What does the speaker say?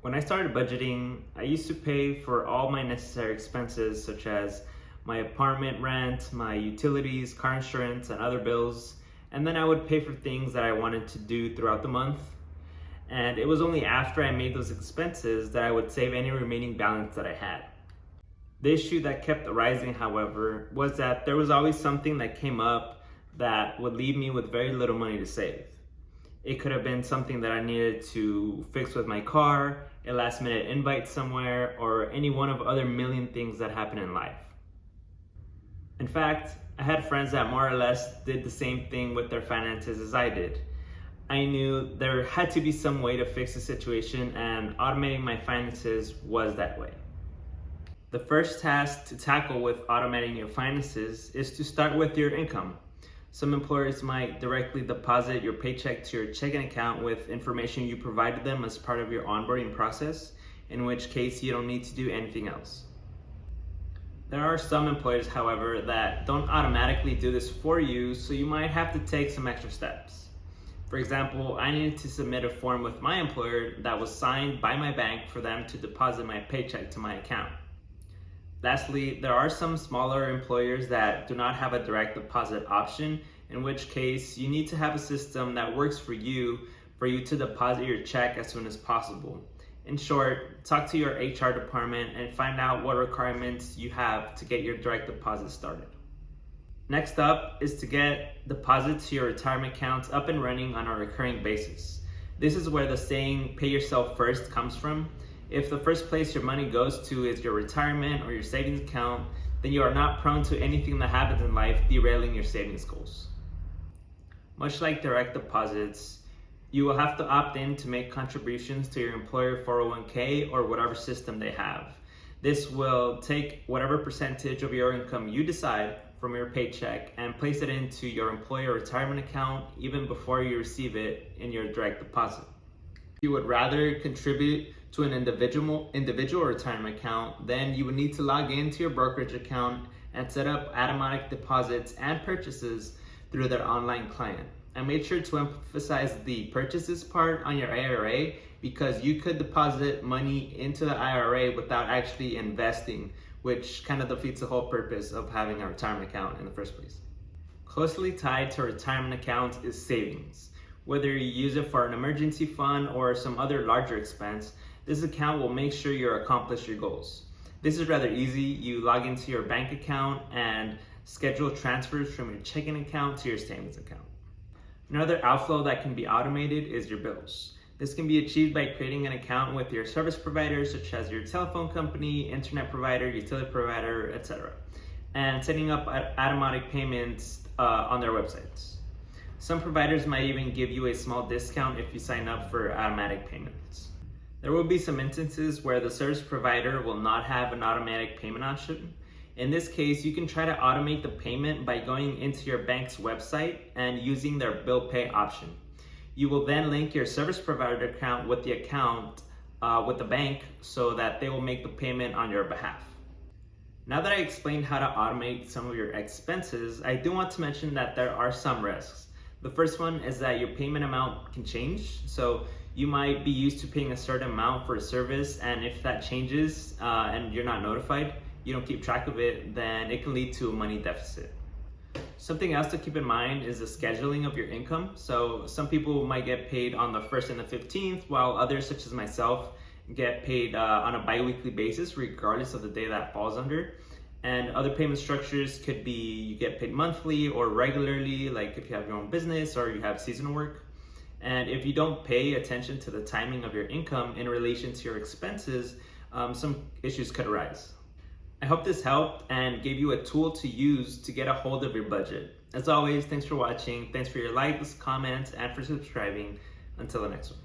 When I started budgeting, I used to pay for all my necessary expenses such as my apartment rent, my utilities, car insurance, and other bills, and then I would pay for things that I wanted to do throughout the month. And it was only after I made those expenses that I would save any remaining balance that I had. The issue that kept arising, however, was that there was always something that came up that would leave me with very little money to save. It could have been something that I needed to fix with my car, a last minute invite somewhere, or any one of other million things that happen in life. In fact, I had friends that more or less did the same thing with their finances as I did. I knew there had to be some way to fix the situation, and automating my finances was that way. The first task to tackle with automating your finances is to start with your income. Some employers might directly deposit your paycheck to your checking account with information you provided them as part of your onboarding process, in which case you don't need to do anything else. There are some employers, however, that don't automatically do this for you, so you might have to take some extra steps. For example, I needed to submit a form with my employer that was signed by my bank for them to deposit my paycheck to my account. Lastly, there are some smaller employers that do not have a direct deposit option, in which case you need to have a system that works for you to deposit your check as soon as possible. In short, talk to your HR department and find out what requirements you have to get your direct deposit started. Next up is to get deposits to your retirement accounts up and running on a recurring basis. This is where the saying, pay yourself first, comes from. If the first place your money goes to is your retirement or your savings account, then you are not prone to anything that happens in life derailing your savings goals. Much like direct deposits, you will have to opt in to make contributions to your employer 401k or whatever system they have. This will take whatever percentage of your income you decide from your paycheck and place it into your employer retirement account even before you receive it in your direct deposit. If you would rather contribute to an individual retirement account, then you would need to log into your brokerage account and set up automatic deposits and purchases through their online client. And make sure to emphasize the purchases part on your IRA, because you could deposit money into the IRA without actually investing, which kind of defeats the whole purpose of having a retirement account in the first place. Closely tied to retirement accounts is savings. Whether you use it for an emergency fund or some other larger expense, this account will make sure you accomplish your goals. This is rather easy. You log into your bank account and schedule transfers from your checking account to your savings account. Another outflow that can be automated is your bills. This can be achieved by creating an account with your service provider, such as your telephone company, internet provider, utility provider, etc., and setting up automatic payments on their websites. Some providers might even give you a small discount if you sign up for automatic payments. There will be some instances where the service provider will not have an automatic payment option. In this case, you can try to automate the payment by going into your bank's website and using their bill pay option. You will then link your service provider account with the account with the bank so that they will make the payment on your behalf. Now that I explained how to automate some of your expenses, I do want to mention that there are some risks. The first one is that your payment amount can change. So you might be used to paying a certain amount for a service, and if that changes and you're not notified, you don't keep track of it, then it can lead to a money deficit. Something else to keep in mind is the scheduling of your income. So some people might get paid on the 1st and the 15th, while others, such as myself, get paid on a bi-weekly basis, regardless of the day that falls under. And other payment structures could be you get paid monthly or regularly, like if you have your own business or you have seasonal work. And if you don't pay attention to the timing of your income in relation to your expenses, some issues could arise. I hope this helped and gave you a tool to use to get a hold of your budget. As always, thanks for watching. Thanks for your likes, comments, and for subscribing. Until the next one.